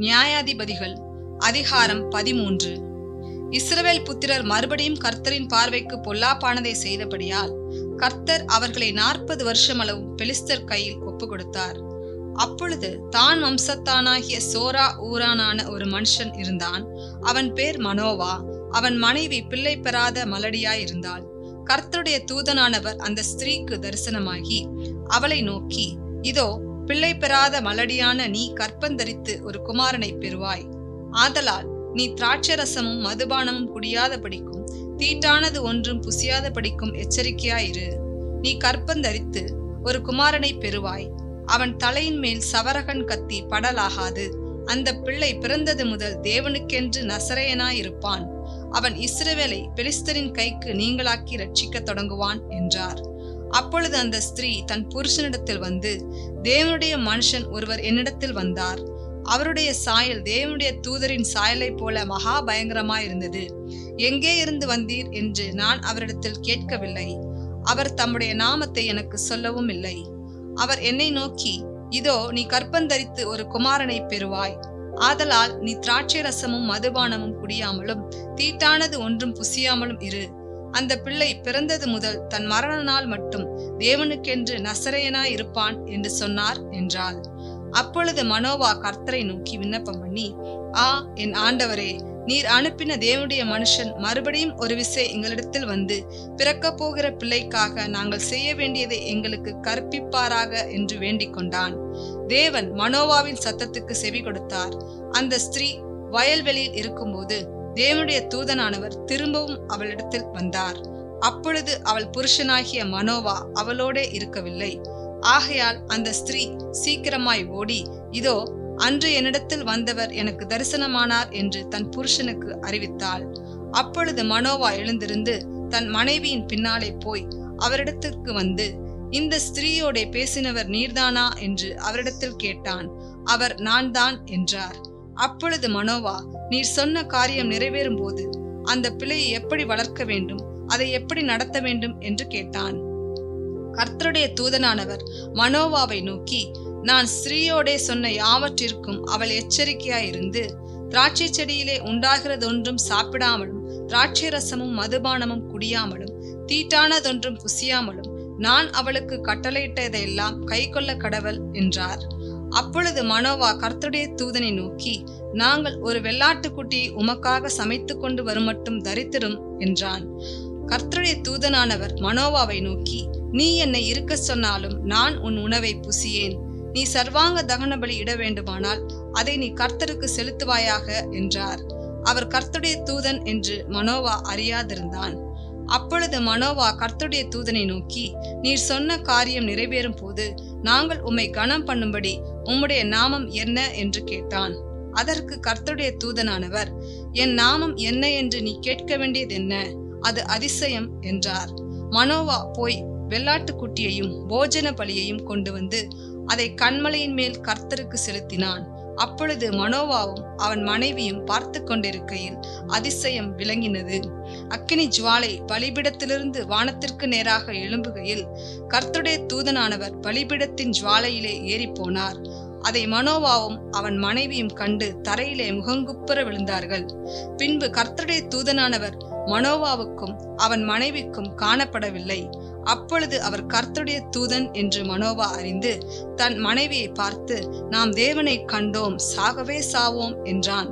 நியாயாதிபதிகள் அதிகாரம் 13. இஸ்ரவேல் புத்திரர் மறுபடியும் கர்த்தரின் பார்வைக்கு பொல்லாப்பானதை செய்தபடியால் கர்த்தர் அவர்களை 40 வருஷமளவும் பெலிஸ்தர் கையில் ஒப்பு கொடுத்தார். அப்பொழுது தான் வம்சத்தானாகிய சோரா ஊரானான ஒரு மனுஷன் இருந்தான். அவன் பேர் மனோவா. அவன் மனைவி பிள்ளை பெறாத மலடியாயிருந்தாள். கர்த்தருடைய தூதனானவர் அந்த ஸ்திரீக்கு தரிசனமாகி அவளை நோக்கி, இதோ பிள்ளை பெறாத மலடியான நீ கற்பந்தரித்து ஒரு குமாரனை பெறுவாய். ஆதலால் நீ திராட்சரசமும் மதுபானமும் குடியாதபடிக்கும் தீட்டானது ஒன்றும் புசியாதபடிக்கும் எச்சரிக்கையாயிரு. நீ கற்பந்தரித்து ஒரு குமாரனை பெறுவாய். அவன் தலையின் மேல் சவரகன் கத்தி படலாகாது. அந்த பிள்ளை பிறந்தது முதல் தேவனுக்கென்று நசரேயனாயிருப்பான். அவன் இஸ்ரவேலை பெலிஸ்தரின் கைக்கு நீங்களாக்கி ரட்சிக்க தொடங்குவான் என்றார். அப்பொழுது அந்த ஸ்திரீ தன் புருஷனிடத்தில் வந்து, தேவனுடைய மனுஷன் ஒருவர் என்னிடத்தில் வந்தார். அவருடைய சாயல் தேவனுடைய தூதரின் சாயலை போல மகா பயங்கரமாயிருந்தது. எங்கே இருந்து வந்தீர் என்று நான் அவரிடத்தில் கேட்கவில்லை. அவர் தம்முடைய நாமத்தை எனக்கு சொல்லவும் இல்லை. அவர் என்னை நோக்கி, இதோ நீ கற்பந்தரித்து ஒரு குமாரனை பெறுவாய். ஆதலால் நீ திராட்சை ரசமும் மதுபானமும் குடியாமலும் தீட்டானது ஒன்றும் புசியாமலும் இரு. அந்த பிள்ளை பிறந்தது முதல் தன் மரண நாள் மட்டும் தேவனுக்கென்று நசரேயனாய் இருப்பான் என்று சொன்னார் என்றாள். அப்பொழுது மனோவா கர்த்தரை நோக்கி விண்ணப்பம் பண்ணி, என் ஆண்டவரே, நீர் அனுப்பின தேவனுடைய மனுஷன் மறுபடியும் ஒரு விசை எங்களிடத்தில் வந்து பிறக்க போகிற பிள்ளைக்காக நாங்கள் செய்ய வேண்டியதை எங்களுக்கு கற்பிப்பாராக என்று வேண்டிக் கொண்டான். தேவன் மனோவாவின் சத்தத்துக்கு செவி கொடுத்தார். அந்த ஸ்திரீ வயல்வெளியில் இருக்கும்போது தேவனுடைய தூதனானவர் திரும்பவும் அவளிடத்தில் வந்தார். அப்பொழுது அவள் புருஷனாகிய மனோவா அவளோடே இருக்கவில்லை. ஆகையால் அந்த ஸ்திரீ சீக்கிரமாய் ஓடி, இதோ அன்று என்னிடத்தில் வந்தவர் எனக்கு தரிசனமானார் என்று தன் புருஷனுக்கு அறிவித்தாள். அப்பொழுது மனோவா எழுந்திருந்து தன் மனைவியின் பின்னாலே போய் அவரிடத்திற்கு வந்து, இந்த ஸ்திரீயோட பேசினவர் நீர்தானா என்று அவரிடத்தில் கேட்டான். அவர் நான் தான் என்றார். அப்பொழுது மனோவா, நீர் சொன்ன காரியம் நிறைவேறும் போது அந்த பிள்ளையை எப்படி வளர்க்க வேண்டும், அதை எப்படி நடத்த வேண்டும் என்று கேட்டான். கர்த்தருடைய தூதனானவர் மனோவாவை நோக்கி, நான் ஸ்திரீயோடே சொன்ன யாவற்றிற்கும் அவள் எச்சரிக்கையாயிருந்து திராட்சை செடியிலே உண்டாகிறதொன்றும் சாப்பிடாமலும் திராட்சை ரசமும் மதுபானமும் குடியாமலும் தீட்டானதொன்றும் புசியாமலும் நான் அவளுக்கு கட்டளையிட்டதையெல்லாம் கை கொள்ள கடவள் என்றார். அப்பொழுது மனோவா கர்த்தருடைய தூதனை நோக்கி, நாங்கள் ஒரு வெள்ளாட்டுக்குட்டியை உமக்காக சமைத்து கொண்டு வருமட்டும் தரித்திரும் என்றான். கர்த்தருடைய தூதனானவர் மனோவாவை நோக்கி, நீ என்னை இருக்க சொன்னாலும் நான் உன் உணவை புசியேன். நீ சர்வாங்க தகன பலி இட வேண்டுமானால் அதை நீ கர்த்தருக்கு செலுத்துவாயாக என்றார். அவர் கர்த்தருடைய தூதன் என்று மனோவா அறியாதிருந்தான். அப்பொழுது மனோவா கர்த்தருடைய தூதனை நோக்கி, நீர் சொன்ன காரியம் நிறைவேறும் போது நாங்கள் உம்மை கனம் பண்ணும்படி உம்முடைய நாமம் என்ன என்று கேட்டான். அதற்கு கர்த்தருடைய தூதனானவர், என் நாமம் என்ன என்று நீ கேட்க வேண்டியது என்ன? அது அதிசயம் என்றார். மனோவா போய் வெள்ளாட்டுக்குட்டியையும் போஜன பலியையும் கொண்டு வந்து அதை கன்மலையின் மேல் கர்த்தருக்கு செலுத்தினான். அப்பொழுது மனோவாவும் அவன் மனைவியும் பார்த்து கொண்டிருக்கையில் அதிசயம் விளங்கினது. அக்கினி ஜுவாலை பலிபீடத்திலிருந்து வானத்திற்கு நேராக எழும்புகையில் கர்த்தருடைய தூதனானவர் பலிபீடத்தின் ஜுவாலையிலே ஏறி போனார். அதை மனோவாவும் அவன் மனைவியும் கண்டு தரையிலே முகங்குப்புற விழுந்தார்கள். பின்பு கர்த்தருடைய தூதனானவர் மனோவாவுக்கும் அவன் மனைவிக்கும் காணப்படவில்லை. அப்பொழுது அவர் கர்த்தருடைய தூதன் என்று மனோவா அறிந்து தன் மனைவியை பார்த்து, நாம் தேவனை கண்டோம், சாகவே சாவோம் என்றான்.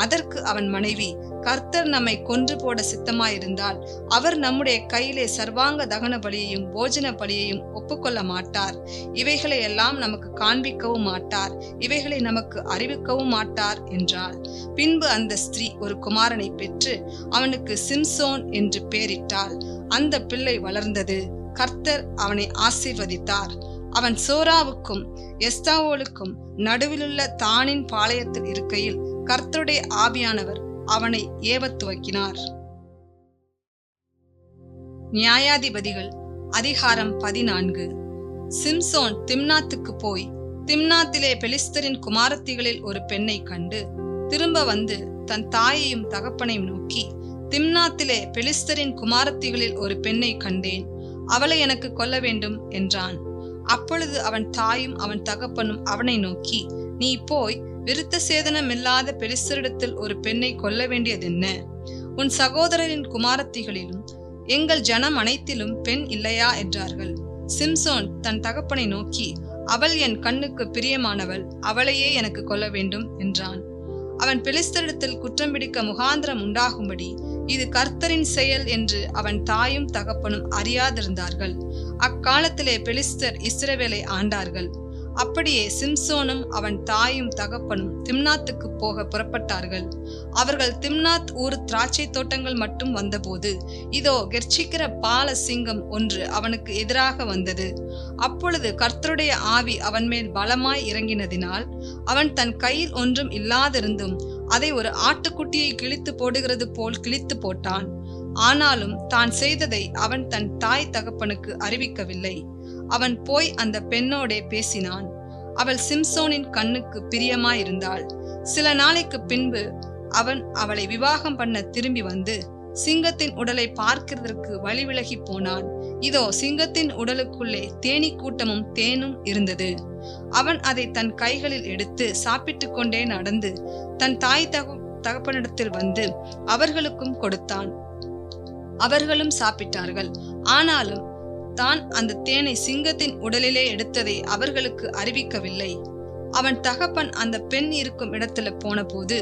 அதற்கு அவன் மனைவி, கர்த்தர் நம்மை கொன்று போட சித்தமாயிருந்தால் அவர் நம்முடைய கையிலே சர்வாங்க தகன பலியையும் போஜன பலியையும் ஒப்புக்கொள்ள மாட்டார். இவைகளை எல்லாம் நமக்கு காண்பிக்கவும் மாட்டார். இவைகளை நமக்கு அறிவிக்கவும் மாட்டார் என்றாள். பின்பு அந்த ஸ்திரீ ஒரு குமாரனை பெற்று அவனுக்கு சிம்சோன் என்று பெயரிட்டாள். அந்த பிள்ளை வளர்ந்தது. கர்த்தர் அவனை ஆசீர்வதித்தார். அவன் சோராவுக்கும் எஸ்தாவோலுக்கும் நடுவிலுள்ள தானின் பாளையத்தில் இருக்கையில் கர்த்தருடைய ஆவியானவர் அவனை ஏவத் துவக்கினார். நியாயாதிபதிகள் அதிகாரம் 14. சிம்சோன் திம்னாத்துக்கு போய் திம்னாத்திலே பெலிஸ்தரின் குமாரத்திகளில் ஒரு பெண்ணை கண்டு திரும்ப வந்து தன் தாயையும் தகப்பனையும் நோக்கி, திம்னாத்திலே பெலிஸ்தரின் குமாரத்திகளில் ஒரு பெண்ணை கண்டேன், அவளை எனக்கு கொல்ல வேண்டும் என்றான். அப்பொழுது அவன் தாயும் அவன் தகப்பனும் அவனை நோக்கி, நீ போய் விருத்த சேதனமில்லாத பெலிஸ்தரிடத்தில் ஒரு பெண்ணை கொல்ல வேண்டியதென்ன? உன் சகோதரரின் குமாரத்திகளிலும் எங்கள் ஜனம் அனைத்திலும் பெண் இல்லையா என்றார்கள். சிம்சோன் தன் தகப்பனை நோக்கி, அவள் என் கண்ணுக்கு பிரியமானவள், அவளையே எனக்கு கொல்ல வேண்டும் என்றான். அவன் பெலிஸ்தரிடத்தில் குற்றம் பிடிக்க முகாந்திரம் உண்டாகும்படி இது கர்த்தரின் செயல் என்று அவன் தாயும் தகப்பனும் அறியாதிருந்தார்கள். அக்காலத்திலே பெலிஸ்தர் இஸ்ரவேலை ஆண்டார்கள். அப்படியே சிம்சோனும் அவன் தாயும் தகப்பனும் திம்னாத்துக்கு போக புறப்பட்டார்கள். அவர்கள் திம்னாத் ஊர் திராட்சை தோட்டங்கள் மட்டும் வந்தபோது, இதோ கெர்ச்சிக்கிற பால சிங்கம் ஒன்று அவனுக்கு எதிராக வந்தது. அப்பொழுது கர்த்தருடைய ஆவி அவன் மேல் பலமாய் இறங்கினதினால் அவன் தன் கையில் ஒன்றும் இல்லாதிருந்தும் அதை ஒரு ஆட்டுக்குட்டியை கிழித்து போடுகிறது போல் கிழித்து போட்டான். ஆனாலும் தான் செய்ததை அவன் தன் தாய் தகப்பனுக்கு அறிவிக்கவில்லை. அவன் போய் அந்த பெண்ணோடே பேசினான். அவள் சிம்சோனின் கண்ணுக்கு பிரியமாயிருந்தாள். சில நாளைக்கு பின்பு அவன் அவளை விவாகம் பண்ண திரும்பி வந்து சிங்கத்தின் உடலை பார்க்கிறதற்கு வழி விலகி போனான். இதோ சிங்கத்தின் உடலுக்குள்ளே தேனீ கூட்டமும் தேனும் இருந்தது. அவன் அதை தன் கைகளில் எடுத்து சாப்பிட்டு கொண்டே நடந்து தன் தாய் தகப்பனிடத்தில் வந்து அவர்களுக்கும் கொடுத்தான். அவர்களும் சாப்பிட்டார்கள். ஆனாலும் தான் அந்த தேனை சிங்கத்தின் உடலிலே எடுத்ததை அவர்களுக்கு அறிவிக்கவில்லை. அவன் தகப்பன் அந்த பெண் இருக்கும் இடத்துல போன போது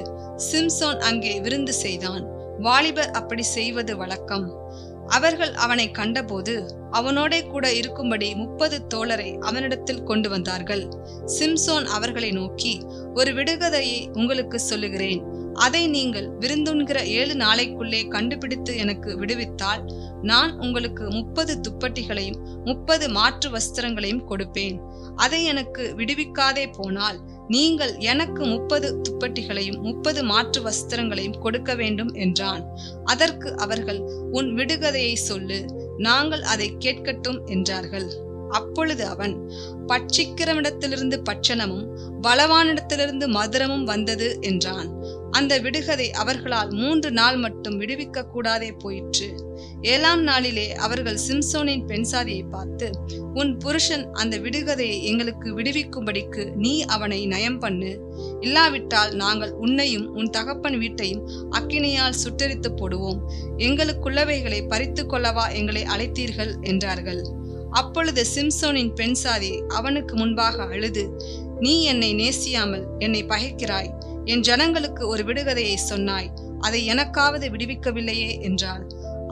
சிம்சோன் அங்கே விருந்து செய்தான். வாலிபர் அப்படி செய்வது வழக்கம். அவர்கள் அவனை கண்டபோது அவனோட கூட இருக்கும்படி 30 தோழரை அவனிடத்தில் கொண்டு வந்தார்கள். சிம்சோன் அவர்களை நோக்கி, ஒரு விடுகதையை உங்களுக்கு சொல்லுகிறேன். அதை நீங்கள் விருந்துண்கிற 7 நாளைக்குள்ளே கண்டுபிடித்து எனக்கு விடுவித்தால் நான் உங்களுக்கு 30 துப்பட்டிகளையும் 30 மாற்று வஸ்திரங்களையும் கொடுப்பேன். அதை எனக்கு விடுவிக்காதே போனால் நீங்கள் எனக்கு 30 துப்பட்டிகளையும் 30 மாற்று வஸ்திரங்களையும் கொடுக்க வேண்டும் என்றான். அதற்கு அவர்கள், உன் விடுகதையை சொல்லு, நாங்கள் அதை கேட்கட்டும் என்றார்கள். அப்பொழுது அவன், பட்சிக்கிறமிடத்திலிருந்து பட்சணமும் பலவானிடத்திலிருந்து மதுரமும் வந்தது என்றான். அந்த விடுகதை அவர்களால் 3 நாள் மட்டும் விடுவிக்க கூடாதே போயிற்று. 7ஆம் நாளிலே அவர்கள் சிம்சோனின் பெண்சாதியை பார்த்து, உன் புருஷன் அந்த விடுகதையை எங்களுக்கு விடுவிக்கும்படிக்கு நீ அவனை நயம் பண்ணு, இல்லாவிட்டால் நாங்கள் உன்னையும் உன் தகப்பன் வீட்டையும் அக்கினியால் சுட்டெரித்து போடுவோம். எங்களுக்குள்ளவைகளை பறித்து கொள்ளவா எங்களை அழைத்தீர்கள் என்றார்கள். அப்பொழுது சிம்சோனின் பெண்சாதி அவனுக்கு முன்பாக அழுது, நீ என்னை நேசியாமல் என்னை பகைக்கிறாய். என் ஜனங்களுக்கு ஒரு விடுகதையை சொன்னாய், அதை எனக்காவது விடுவிக்கவில்லையே என்றாள்.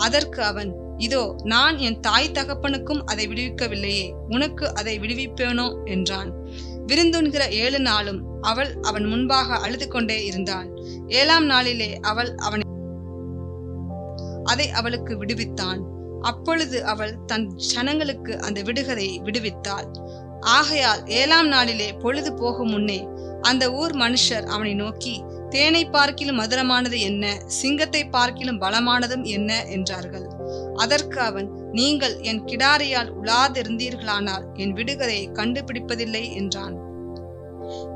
அதற்கு அவன், இதோ நான் என் தாய் தகப்பனுக்கும் அதை விடுவிக்கவில்லையே, உனக்கு அதை விடுவிப்பேனோ என்றான். விருந்துண்கிற 7 நாளும் அவள் அவன் முன்பாக அழுது கொண்டே இருந்தாள். 7ஆம் நாளிலே அவள் அதை அவளுக்கு விடுவித்தான். அப்பொழுது அவள் தன் ஜனங்களுக்கு அந்த விடுகதையை விடுவித்தாள். ஆகையால் 7ஆம் நாளிலே பொழுது போகும் முன்னே அந்த ஊர் மனுஷர் அவனை நோக்கி, தேனை பார்க்கிலும் மதுரமானது என்ன, சிங்கத்தை பார்க்கிலும் பலமானதும் என்ன என்றார்கள். அதற்கு அவன், நீங்கள் என் கிடாரியால் உலாதிருந்தீர்களானால் என் விடுகதையை கண்டுபிடிப்பதில்லை என்றான்.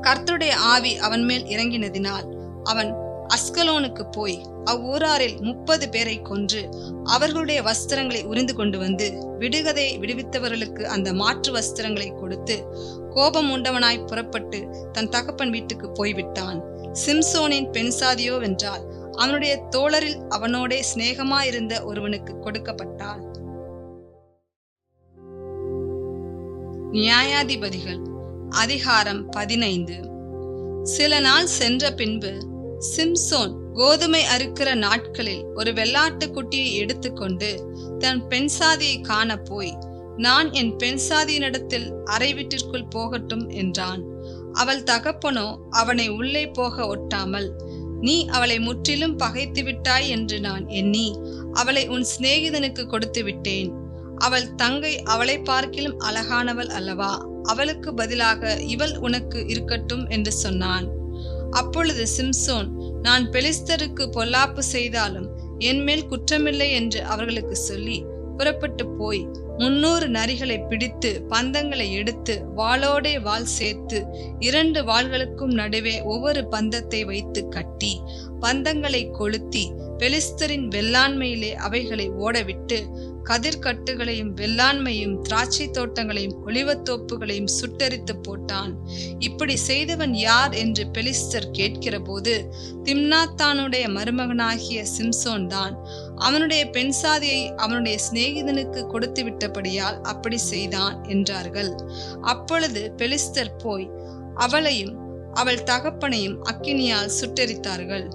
கர்த்தருடைய ஆவி அவன் மேல் இறங்கினதினால் அவன் அஸ்கலோனுக்கு போய் அவ்வூராரில் 30 பேரை கொன்று அவர்களுடைய வஸ்திரங்களை உரிந்து கொண்டு வந்து விடுகதையை விடுவித்தவர்களுக்கு அந்த மாற்று வஸ்திரங்களை கொடுத்து கோபம் உண்டவனாய் புறப்பட்டு தன் தகப்பன் வீட்டுக்கு போய்விட்டான். சிம்சோனின் பெண்சாதியோ வென்றால் அவனுடைய தோழரில் அவனோட சிநேகமாயிருந்த ஒருவனுக்கு கொடுக்கப்பட்டாள். நியாயாதிபதிகள் அதிகாரம் 15. சில நாள் சென்ற பின்பு சிம்சோன் கோதுமை அறுக்கிற நாட்களில் ஒரு வெள்ளாட்டு குட்டியை எடுத்துக்கொண்டு தன் பெண்சாதியை காண போய், நான் என் பெண்சாதியினிடத்தில் அறை வீட்டிற்குள் போகட்டும் என்றான். அவள் தகப்பனோ அவனை உள்ளே போக ஒட்டாமல், நீ அவளை முற்றிலும் பகைத்து விட்டாய் என்று நான் எண்ணி அவளை உன் சிநேகிதனுக்கு கொடுத்து விட்டேன். அவள் தங்கை அவளை பார்க்கிலும் அழகானவள் அல்லவா, அவளுக்கு பதிலாக இவள் உனக்கு இருக்கட்டும் என்று சொன்னான். அப்பொழுது சிம்சோன், நான் பெலிஸ்தருக்கு பொல்லாப்பு செய்தாலும் என் மேல் குற்றமில்லை என்று அவர்களுக்கு சொல்லி புறப்பட்டு போய் 300 நரிகளை பிடித்து பந்தங்களை எடுத்து வாளோடே வாள் சேர்த்து 2 வாள்களுக்கும் நடுவே ஒவ்வொரு பந்தத்தை வைத்து கட்டி பந்தங்களை கொளுத்தி பெலிஸ்தரின் வெள்ளாண்மையிலே அவைகளை ஓடவிட்டு கதிர்கட்டுகளையும் வெள்ளாண்மையும் திராட்சை தோட்டங்களையும் ஒலிவத்தோப்புகளையும் சுட்டெரித்து போட்டான். இப்படி செய்தவன் யார் என்று பெலிஸ்தர் கேட்கிற போது, திம்னாத்தானுடைய மருமகனாகிய சிம்சோன் தான். அவனுடைய பெண் சாதியை அவனுடைய சிநேகிதனுக்கு கொடுத்து விட்டபடியால் அப்படி செய்தான் என்றார்கள். அப்பொழுது பெலிஸ்தர் போய் அவளையும் அவள் தகப்பனையும் அக்கினியால் சுட்டெரித்தார்கள்.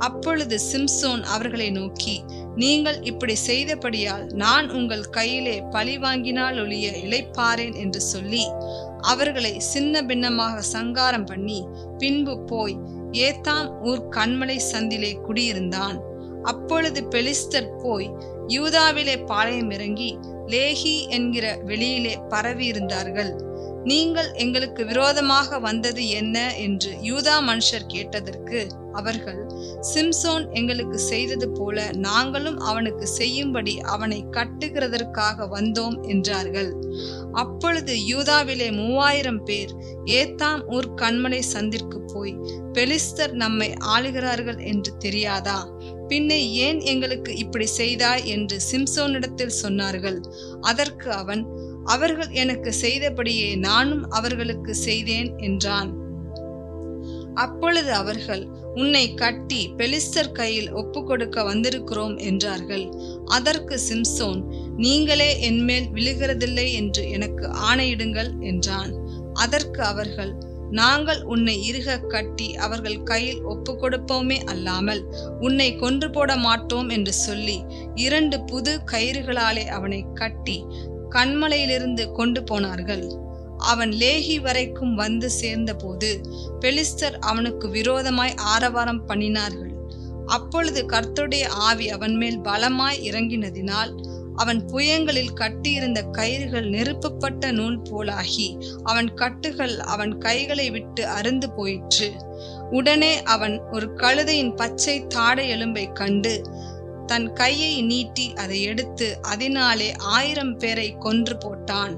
அப்பொழுது சிம்சோன் அவர்களை நோக்கி, நீங்கள் இப்படி செய்தபடியால் நான் உங்கள் கையிலே பழி வாங்கினால் ஒழிய இளைப்பாறேன் என்று சொல்லி அவர்களை சின்ன பின்னமாக சங்காரம் பண்ணி பின்பு போய் ஏத்தாம் ஊர் கன்மலை சந்திலே குடியிருந்தான். அப்பொழுது பெலிஸ்தர் போய் யூதாவிலே பாளையம் இறங்கி லேஹி என்கிற வெளியிலே பரவி இருந்தார்கள். நீங்கள் எங்களுக்கு விரோதமாக வந்தது என்ன என்று யூதா மனுஷர் கேட்டதற்கு அவர்கள், சிம்சோன் எங்களுக்கு செய்தது போல நாங்களும் அவனுக்கு செய்யும்படி அவனை கட்டுகிறதற்காக வந்தோம் என்றார்கள். அப்பொழுது யூதாவிலே 3000 பேர் ஏத்தாம் ஊர் கன்மலை சந்திற்கு போய், பெலிஸ்தர் நம்மை ஆளுகிறார்கள் என்று தெரியாதா? பின்னே ஏன் எங்களுக்கு இப்படி செய்தாய் என்று சிம்சோனிடத்தில் சொன்னார்கள். அதற்கு அவன், அவர்கள் எனக்கு செய்தபடியே நானும் அவர்களுக்கு செய்தேன் என்றான். அப்பொழுது அவர்கள், உன்னை கட்டி பெலிஸ்தர் கையில் ஒப்பு கொடுக்க வந்திருக்கிறோம் என்றார்கள். அதற்கு சிம்சோன், நீங்களே என்மேல் விழுகிறதில்லை என்று எனக்கு ஆணையிடுங்கள் என்றான். அதற்கு அவர்கள், நாங்கள் உன்னை இறுக கட்டி அவர்கள் கையில் ஒப்பு கொடுப்போமே அல்லாமல் உன்னை கொன்று போட மாட்டோம் என்று சொல்லி 2 புது கயிறுகளாலே அவனை கட்டி கன்மலையிலிருந்து கொண்டு போனார்கள். அவன் லேஹி வரைக்கும் வந்து சேர்ந்த போது பெலிஸ்தர் அவனுக்கு விரோதமாய் ஆரவாரம் பண்ணினார்கள். அப்பொழுது கர்த்தருடைய ஆவி அவன் மேல் பலமாய் இறங்கினதினால் அவன் புயங்களில் கட்டியிருந்த கயிறுகள் நெருப்பப்பட்ட நூல் போலாகி அவன் கட்டுகள் அவன் கைகளை விட்டு அறுந்து போயிற்று. உடனே அவன் ஒரு கழுதையின் பச்சை தாடை எலும்பை கண்டு தன் கையை நீட்டி அதை எடுத்து அதனாலே 1000 பேரை கொன்று போட்டான்.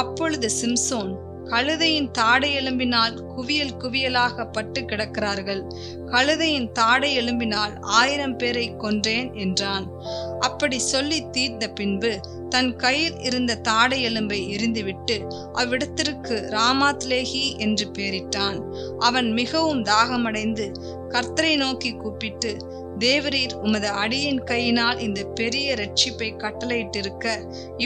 அப்பொழுது சிம்சோன், கழுதையின் தாடை எலும்பினால் குவியல் குவியலாக பட்டு கிடக்கிறார்கள், கழுதையின் தாடை எலும்பினால் 1000 பேரை கொன்றேன் என்றான். அப்படி சொல்லி தீர்ந்த பின்பு தன் கையில் இருந்த தாடை எலும்பை எரிந்துவிட்டு அவ்விடத்திற்கு ராமாத்லேஹி என்று பெயரிட்டான். அவன் மிகவும் தாகமடைந்து கர்த்தரை நோக்கி கூப்பிட்டு, தேவரீர் உமது அடியின் கையினால் இந்த பெரிய இரட்சிப்பை கட்டளையிட்டிருக்க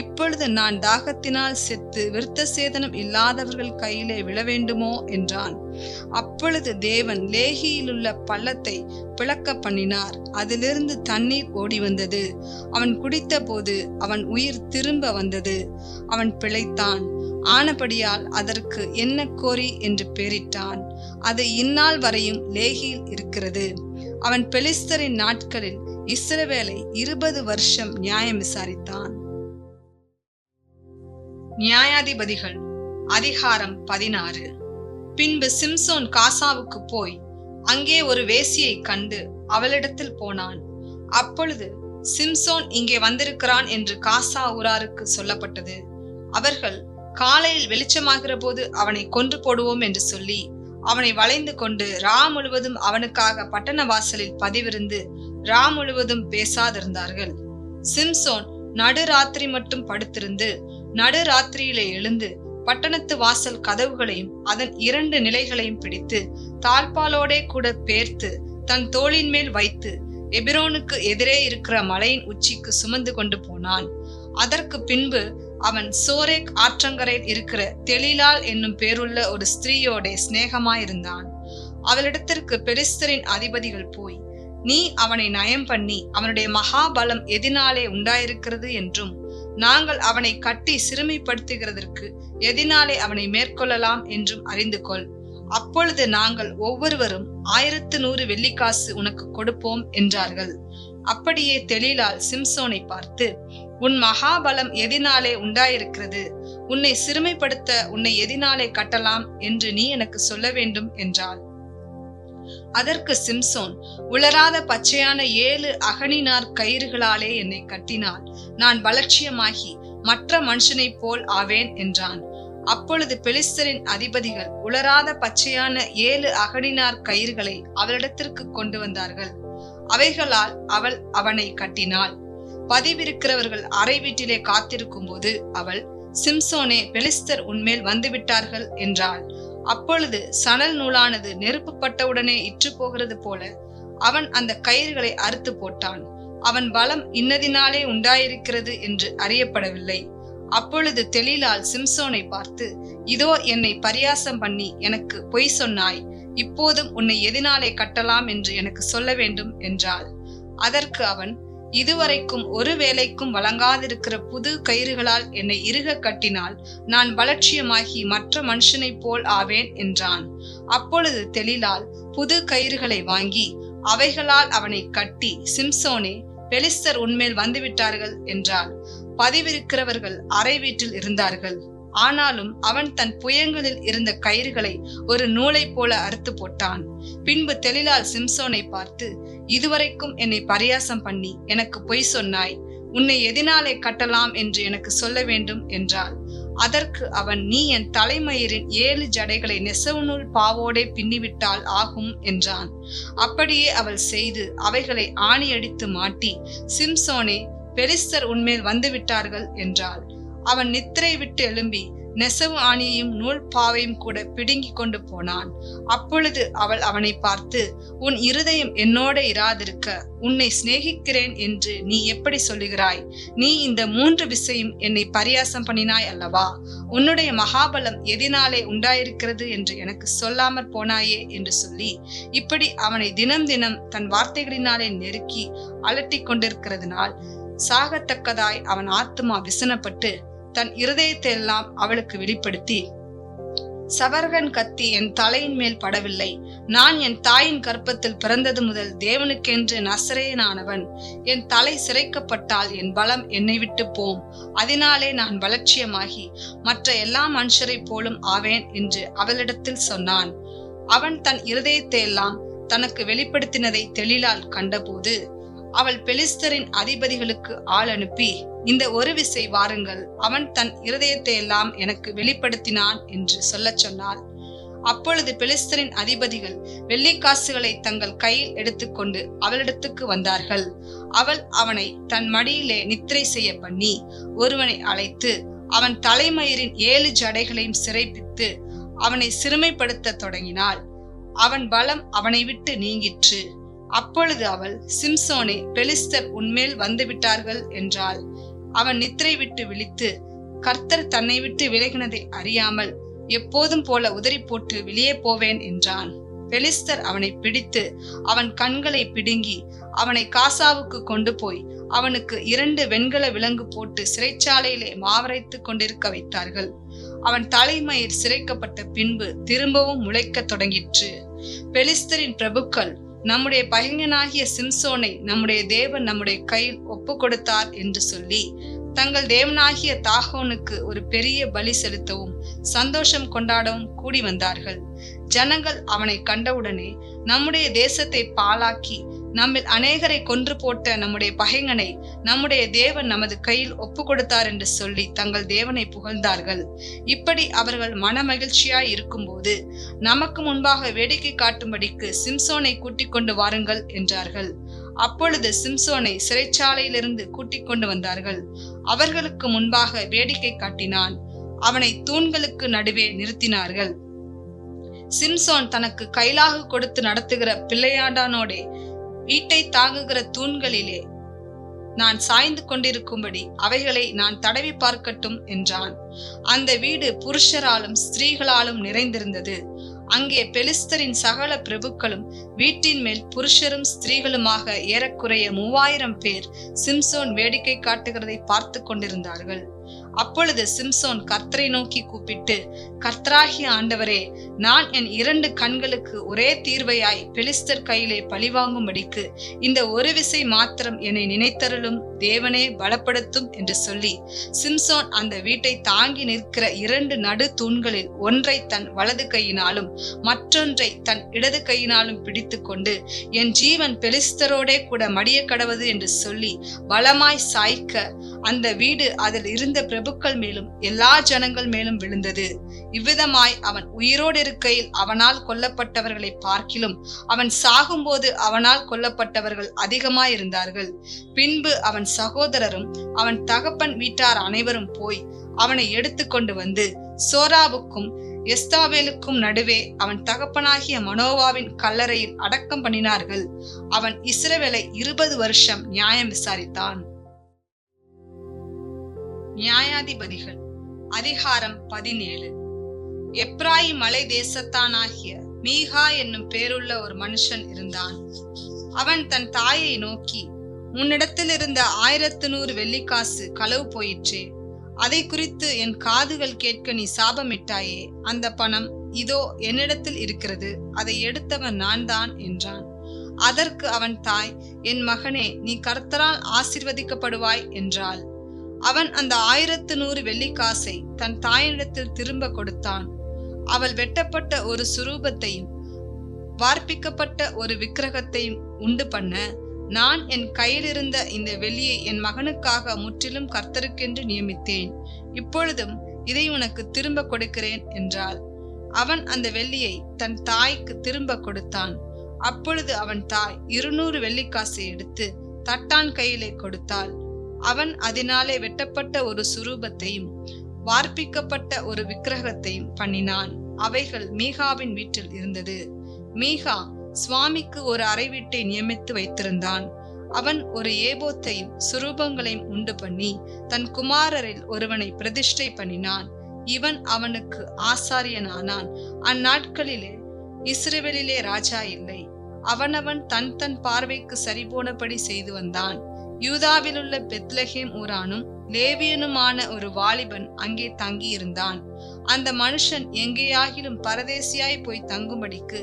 இப்பொழுது நான் தாகத்தினால் செத்து விருத்த சேதனம் இல்லாதவர்கள் கையிலே விழ வேண்டுமோ என்றான். அப்பொழுது தேவன் லேகியிலுள்ள பள்ளத்தை பிளக்க பண்ணினார். அதிலிருந்து தண்ணீர் ஓடி வந்தது. அவன் குடித்த போது அவன் உயிர் திரும்ப வந்தது. அவன் பிழைத்தான். ஆனபடியால் அதற்கு எண்ணக்கோரி என்று பெயரிட்டான். அது இந்நாள் வரையும் லேகியில் இருக்கிறது. அவன் பெலிஸ்தரின் நாட்களில் இஸ்ரவேலை 20 வருஷம் நியாயம் விசாரித்தான். நியாயாதிபதிகள் அதிகாரம் 16. பின்பு சிம்சோன் காசாவுக்கு போய் அங்கே ஒரு வேசியை கண்டு அவளிடத்தில் போனான். அப்பொழுது சிம்சோன் இங்கே வந்திருக்கிறான் என்று காசா ஊராருக்கு சொல்லப்பட்டது. அவர்கள், காலையில் வெளிச்சமாகிற போது அவனை கொன்று போடுவோம் என்று சொல்லி அவனை வளைந்து கொண்டு ரா முழுவதும் அவனுக்காக பட்டண வாசலில் பதிவிருந்து ரா முழுவதும் பேசாதிருந்தார்கள். சிம்சோன் நடுராத்திரி மட்டும் படுத்திருந்து நடுராத்திரியிலே எழுந்து பட்டணத்து வாசல் கதவுகளையும் அதன் 2 நிலைகளையும் பிடித்து தாழ்பாலோடே கூட பேர்த்து தன் தோளின் மேல் வைத்து எபிரோனுக்கு எதிரே இருக்கிற மலையின் உச்சிக்கு சுமந்து கொண்டு போனான். அதற்கு பின்பு அவன் சோரேக் ஆற்றங்கரையில் இருக்கிற தெலீலாள் என்னும் பேருள்ள ஒரு ஸ்திரீயோட சிநேகமாயிருந்தான். அவளிடத்திற்கு பெலிஸ்தரின் அதிபதிகள் போய், நீ அவனை நயம் பண்ணி அவனுடைய மகாபலம் எதினாலே உண்டாயிருக்கிறது என்றும் நாங்கள் அவனை கட்டி சிறுமைப்படுத்துகிறதற்கு எதினாலே அவனை மேற்கொள்ளலாம் என்றும் அறிந்து கொள். அப்பொழுது நாங்கள் ஒவ்வொருவரும் 1100 வெள்ளிக்காசு உனக்கு கொடுப்போம் என்றார்கள். அப்படியே தெலீலாள் சிம்சோனை பார்த்து, உன் மகாபலம் எதினாலே உண்டாயிருக்கிறது, உன்னை சிறுமைப்படுத்த உன்னை எதினாலே கட்டலாம் என்று நீ எனக்கு சொல்ல வேண்டும் என்றாள். அதற்கு சிம்சோன், உலராத பச்சையான 7 அகனினார் கயிறுகளாலே என்னை கட்டினால் நான் பலட்சியமாகி மற்ற மனுஷனைப் போல் ஆவேன் என்றான். அப்பொழுது பெலிஸ்தரின் அதிபதிகள் உலராத பச்சையான 7 அகனினார் கயிறுகளை அவளிடத்திற்கு கொண்டு வந்தார்கள். அவைகளால் அவள் அவனை கட்டினாள். பதிவிருக்கிறவர்கள் அறை வீட்டிலே காத்திருக்கும் போது அவள், சிம்சோனே, பெலிஸ்தர் உன்மேல் வந்துவிட்டார்கள் என்றாள். அப்பொழுது சணல் நூலானது நெருப்பு பட்டவுடனே இற்று போகிறது போல அவன் அந்த கயிறுகளை அறுத்து போட்டான். அவன் பலம் இன்னதினாலே உண்டாயிருக்கிறது என்று அறியப்படவில்லை. அப்பொழுது தெலீலாள் சிம்சோனை பார்த்து, இதோ என்னை பரியாசம் பண்ணி எனக்கு பொய் சொன்னாய். இப்போதும் உன்னை எதினாலே கட்டலாம் என்று எனக்கு சொல்ல வேண்டும் என்றாள். அதற்கு அவன், இதுவரைக்கும் ஒரு வேலைக்கும் வழங்காதிருக்கிற புது கயிறுகளால் என்னை இறுக கட்டினால் நான் பலட்சியமாகி மற்ற மனுஷனைப் போல் ஆவேன் என்றான். அப்பொழுது தெலீலாள் புது கயிறுகளை வாங்கி அவைகளால் அவனை கட்டி, சிம்சோனே, பெலிஸ்தர் உன்மேல் வந்துவிட்டார்கள் என்றாள். பதிவிருக்கிறவர்கள் அறை வீட்டில் இருந்தார்கள். ஆனாலும் அவன் தன் புயங்களில் இருந்த கயிறுகளை ஒரு நூலை போல அறுத்து போட்டான். பின்பு தெலீலாள் சிம்சோனை பார்த்து, இதுவரைக்கும் என்னை பரியாசம் பண்ணி எனக்கு பொய் சொன்னாய். உன்னை எதினாலே கட்டலாம் என்று எனக்கு சொல்ல வேண்டும் என்றாள். அதற்கு அவன், நீ என் தலைமயிரின் 7 ஜடைகளை நெசவு நூல் பாவோடே பின்னிவிட்டால் ஆகும் என்றான். அப்படியே அவள் செய்து அவைகளை ஆணியடித்து மாட்டி, சிம்சோனே, பெலிஸ்தர் உன்மேல் வந்துவிட்டார்கள் என்றாள். அவன் நித்திரை விட்டு எழும்பி நெசவு ஆணியையும் நூல் பாவையும் கூட பிடுங்கி கொண்டு போனான். அப்பொழுது அவள் அவனை பார்த்து, உன் இருதயம் என்னோட இராதிருக்க உன்னை சிநேகிக்கிறேன் என்று நீ எப்படி சொல்லுகிறாய்? நீ இந்த 3 விசையும் என்னை பரியாசம் பண்ணினாய் அல்லவா? உன்னுடைய மகாபலம் எதினாலே உண்டாயிருக்கிறது என்று எனக்கு சொல்லாமற் போனாயே என்று சொல்லி, இப்படி அவனை தினம் தினம் தன் வார்த்தைகளினாலே நெருக்கி அலட்டி கொண்டிருக்கிறதுனால் சாகத்தக்கதாய் அவன் ஆத்துமா விசனப்பட்டு தன் இருதயத்தை எல்லாம் அவளுக்கு வெளிப்படுத்தி, சவர்கன் கத்தி என் தலையின் மேல் படவில்லை. நான் என் தாயின் கர்ப்பத்தில் பிறந்தது முதல் தேவனுக்கென்று நசரேயனானவன். என் தலை சிரைக்கப்பட்டால் என் பலம் என்னை விட்டு போம். அதனாலே நான் பலட்சியமாகி மற்ற எல்லா மனுஷரை போலும் ஆவேன் என்று அவளிடத்தில் சொன்னான். அவன் தன் இருதயத்தை எல்லாம் தனக்கு வெளிப்படுத்தினதை தெலீலாள் கண்டபோது அவள் பெலிஸ்தரின் அதிபதிகளுக்கு ஆள் அனுப்பி, இந்த ஒரு விசை வாருங்கள், அவன் தன் இருதயத்தை எல்லாம் எனக்கு வெளிப்படுத்தினான் என்று சொல்ல சொன்னாள். அப்பொழுது பெலிஸ்தரின் அதிபதிகள் வெள்ளிக்காசுகளை தங்கள் கையில் எடுத்துக்கொண்டு அவளிடத்துக்கு வந்தார்கள். அவள் அவனை தன் மடியிலே நித்திரை செய்ய பண்ணி ஒருவனை அழைத்து அவன் தலைமயிரின் 7 ஜடைகளையும் சிறைப்பித்து அவனை சிறுமைப்படுத்த தொடங்கினாள். அவன் பலம் அவனை விட்டு நீங்கிற்று. அப்பொழுது அவள், சிம்சோனே, பெலிஸ்தர் உன்மேல் வந்துவிட்டார்கள் என்றாள். அவன் நித்திரை விட்டு விழித்து கர்த்தர் தன்னை விட்டு விலகினதை அறியாமல் எப்போதும் போல உதறி போட்டு வெளியே போவேன் என்றான். பெலிஸ்தர் அவனை பிடித்து அவன் கண்களை பிடுங்கி அவனை காசாவுக்கு கொண்டு போய் அவனுக்கு 2 வெண்கல விலங்கு போட்டு சிறைச்சாலையிலே மாவரைத்து கொண்டிருக்க வைத்தார்கள். அவன் தலைமயிர் சிரைக்கப்பட்ட பின்பு திரும்பவும் முளைக்க தொடங்கிற்று. பெலிஸ்தரின் பிரபுக்கள், நம்முடைய பகைஞனாகிய சிம்சோனை நம்முடைய தேவன் நம்முடைய கையில் ஒப்பு கொடுத்தார் என்று சொல்லி தங்கள் தேவனாகிய தாகோனுக்கு ஒரு பெரிய பலி செலுத்தவும் சந்தோஷம் கொண்டாடவும் கூடி வந்தார்கள். ஜனங்கள் அவனை கண்டவுடனே, நம்முடைய தேசத்தை பாழாக்கி நம்மில் அநேகரை கொன்று போட்ட நம்முடைய பகைஞனை நம்முடைய தேவன் நமது கையில் ஒப்பு கொடுத்தார் என்று சொல்லி தங்கள் தேவனை புகழ்ந்தார்கள். இப்படி அவர்கள் மன மகிழ்ச்சியாய் இருக்கும்போது, நமக்கு முன்பாக வேடிக்கை காட்டும்படிக்கு சிம்சோனை கூட்டிக் கொண்டு வாருங்கள் என்றார்கள். அப்பொழுது சிம்சோனை சிறைச்சாலையிலிருந்து கூட்டிக் கொண்டு வந்தார்கள். அவர்களுக்கு முன்பாக வேடிக்கை காட்டினான். அவனை தூண்களுக்கு நடுவே நிறுத்தினார்கள். சிம்சோன் தனக்கு கைலாகு கொடுத்து நடத்துகிற பிள்ளையாண்டானோடே, வீட்டை தாங்குகிற தூண்களிலே நான் சாய்ந்து கொண்டிருக்கும்படி அவைகளை நான் தடவி பார்க்கட்டும் என்றான். அந்த வீடு புருஷராலும் ஸ்திரீகளாலும் நிறைந்திருந்தது. அங்கே பெலிஸ்தரின் சகல பிரபுக்களும் வீட்டின் மேல் புருஷரும் ஸ்திரீகளுமாக ஏறக்குறைய 3000 பேர் சிம்சோன் வேடிக்கை காட்டுகிறதை பார்த்து கொண்டிருந்தார்கள். அப்பொழுது சிம்சோன் கர்த்தரை நோக்கி கூப்பிட்டு, கர்த்தராகிய ஆண்டவரே, நான் என் 2 கண்களுக்கு ஒரே தீர்வையாய் பெலிஸ்தர் கையிலே பழிவாங்கும்படிக்கு இந்த ஒரு விசை மாத்திரம் என்னை நினைத்தருளும், தேவனே பலப்படுத்தும் என்று சொல்லி சிம்சோன் அந்த வீட்டை தாங்கி நிற்கிற 2 நடு தூண்களில் ஒன்றை தன் வலது கையினாலும் மற்றொன்றை தன் இடது கையினாலும் பிடித்து கொண்டு, என் ஜீவன் பெலிஸ்தரோடே கூட மடிய கடவது என்று சொல்லி பலமாய் சாய்க்க அந்த வீடு அதில் இருந்த பிரபுக்கள் மேலும் எல்லா ஜனங்கள் மேலும் விழுந்தது. இவ்விதமாய் அவன் உயிரோடு இருக்கையில் அவனால் கொல்லப்பட்டவர்களை பார்க்கிலும் அவன் சாகும்போது அவனால் கொல்லப்பட்டவர்கள் அதிகமாயிருந்தார்கள். பின்பு அவன் சகோதரரும் அவன் தகப்பன் வீட்டார் அனைவரும் போய் அவனை எடுத்துக்கொண்டு வந்து சோராவுக்கும் எஸ்தாவேலுக்கும் நடுவே அவன் தகப்பனாகிய மனோவாவின் கல்லறையில் அடக்கம் பண்ணினார்கள். அவன் இஸ்ரவேலை 20 வருஷம் நியாயம் விசாரித்தான். நியாயாதிபதிகள் அதிகாரம் 17. எப்ராயிம் மலை தேசத்தானாகிய மீகா என்னும் பேருள்ள ஒரு மனுஷன் இருந்தான். அவன் தன் தாயை நோக்கி, உன்னிடத்தில் இருந்த 1100 வெள்ளிக்காசு களவு போயிற்றே, அதை குறித்து என் காதுகள் கேட்க நீ சாபமிட்டாயே. அந்த பணம் இதோ என்னிடத்தில் இருக்கிறது, அதை எடுத்தவன் நான் தான் என்றான். அதற்கு அவன் தாய், என் மகனே, நீ கர்த்தரால் ஆசீர்வதிக்கப்படுவாய் என்றாள். அவன் அந்த 1100 வெள்ளிக்காசை தன் தாயினிடத்தில் திரும்ப கொடுத்தான். அவள் வெட்டப்பட்ட ஒரு சுரூபத்தையும் வார்ப்பிக்கப்பட்ட ஒரு விக்கிரகத்தையும் உண்டு பண்ண, நான் என் கையில் இருந்த இந்த வெள்ளியை என் மகனுக்காக முற்றிலும் கர்த்தருக்கென்று நியமித்தேன். இப்பொழுதும் இதை உனக்கு திரும்ப கொடுக்கிறேன் என்றாள். அவன் அந்த வெள்ளியை தன் தாய்க்கு திரும்ப கொடுத்தான். அப்பொழுது அவன் தாய் 200 வெள்ளிக்காசை எடுத்து தட்டான் கையிலே கொடுத்தாள். அவன் அதனாலே வெட்டப்பட்ட ஒரு சுரூபத்தையும் வார்ப்பிக்கப்பட்ட ஒரு விக்கிரகத்தையும் பண்ணினான். அவைகள் மீகாவின் வீட்டில் இருந்தது. மீகா சுவாமிக்கு ஒரு அறை வீட்டை நியமித்து வைத்திருந்தான். அவன் ஒரு ஏபோத்தையும் சுரூபங்களையும் உண்டு பண்ணி தன் குமாரரில் ஒருவனை பிரதிஷ்டை பண்ணினான். இவன் அவனுக்கு ஆசாரியனானான். அந்நாட்களிலே இஸ்ரவேலிலே ராஜா இல்லை. அவனவன் தன் தன் பார்வைக்கு சரிபோனபடி செய்து வந்தான். யூதாவிலுள்ள பெத்லகேம் ஊரானும் லேவியனுமான ஒரு வாலிபன் அங்கே தங்கி இருந்தான். அந்த மனுஷன் எங்கேயாகிலும் பரதேசியாய் போய் தங்கும்படிக்கு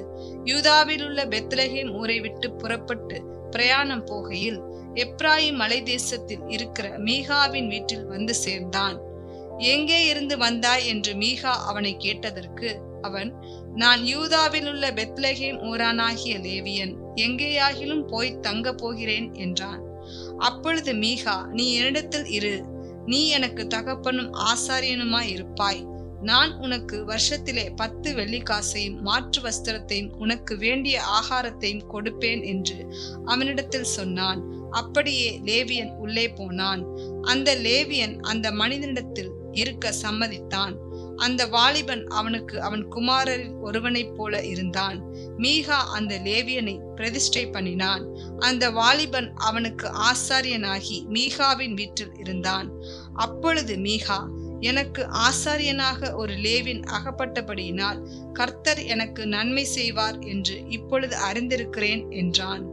யூதாவிலுள்ள பெத்லகேம் ஊரை விட்டு புறப்பட்டு பிரயாணம் போகையில் எப்ராயிம் மலை தேசத்தில் இருக்கிற மீகாவின் வீட்டில் வந்து சேர்ந்தான். எங்கே இருந்து வந்தாய் என்று மீகா அவனை கேட்டதற்கு அவன், நான் யூதாவிலுள்ள பெத்லகேம் ஊரானாகிய லேவியன், எங்கேயாகிலும் போய் தங்க போகிறேன் என்றான். அப்பொழுது மீகா, நீ என்னிடத்தில் இரு, நீ எனக்கு தகப்பனும் ஆசாரியனுமாய் இருப்பாய். நான் உனக்கு வருஷத்திலே 10 வெள்ளிக்காசையும் மாற்று வஸ்திரத்தையும் உனக்கு வேண்டிய ஆகாரத்தையும் கொடுப்பேன் என்று அவனிடத்தில் சொன்னான். அப்படியே லேவியன் உள்ளே போனான். அந்த லேவியன் அந்த மனிதனிடத்தில் இருக்க சம்மதித்தான். அந்த வாலிபன் அவனுக்கு அவன் குமாரரில் ஒருவனைப் போல இருந்தான். மீகா அந்த லேவியனை பிரதிஷ்டை பண்ணினான். அந்த வாலிபன் அவனுக்கு ஆசாரியனாகி மீகாவின் வீட்டில் இருந்தான். அப்பொழுது மீகா, எனக்கு ஆசாரியனாக ஒரு லேவியன் அகப்பட்டபடியினால் கர்த்தர் எனக்கு நன்மை செய்வார் என்று இப்பொழுது அறிந்திருக்கிறேன் என்றான்.